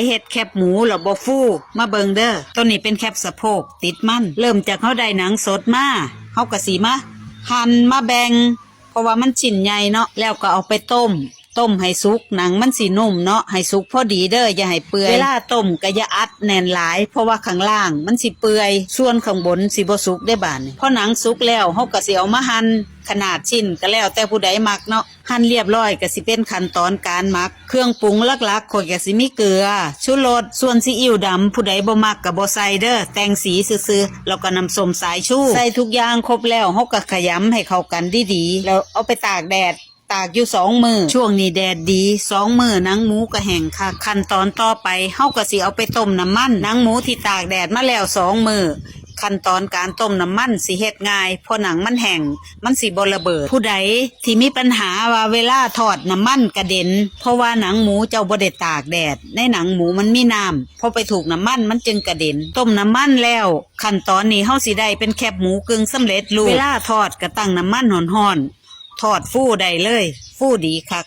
เฮ็ดแคบหมูหรอบ่ฟูมาเบิงเด้อตัวนี้เป็นแคบสะโพกติดมันเริ่มจากเฮาได้หนังสดมาเฮาก็สิมาหั่นมาแบ่งเพราะว่ามันชิ้นใหญ่เนาะแล้วก็เอาไปต้มให้สุกหนังมันสินุ่มเนาะให้สุกพอดีเด้ออย่าให้เปื่อยเวลาต้มก็อย่าอัดแน่นหลายเพราะว่าข้างล่างมันสิเปื่อยส่วนข้างบนสิบ่สุกได้บาดนี้พอหนังสุกแล้วเฮาก็สิเอามาหั่นขนาดชิ้นก็แล้วแต่ผู้ใดมักเนาะหั่นเรียบร้อยก็สิเป็นขั้นตอนการหมักเครื่องปรุงหลักๆข้อยก็สิมีเกลือชูรสส่วนซีอิ๊วดำผู้ใดบ่มักก็บ่ใส่เด้อแต่งสีซื่อๆแล้วก็น้ำส้มสายชูใส่ทุกอย่างครบแล้วเฮาก็ขยำให้เข้ากันดีๆแล้วเอาไปตากแดดตากอยู่2 มื้อช่วงนี้แดดดี2 มื้อหนังหมูก็แห้งค่ะขั้นตอนต่อไปเฮาก็สิเอาไปต้มน้ำมันหนังหมูที่ตากแดดมาแล้ว2 มื้อขั้นตอนการต้มน้ำมันสิเฮ็ดง่ายเพราะหนังมันแห้งมันสิบ่ระเบิดผู้ใดที่มีปัญหาว่าเวลาทอดน้ำมันกระเด็นเพราะว่าหนังหมูเจ้าบ่ได้ตากแดดในหนังหมูมันมีน้ำพอไปถูกน้ำมันมันจึงกระเด็นต้มน้ำมันแล้วขั้นตอนนี้เฮาสิได้เป็นแคบหมูกึ่งสำเร็จรูปเวลาทอดก็ตั้งน้ำมันร้อนๆทอดฟูได้เลยฟูดีคัก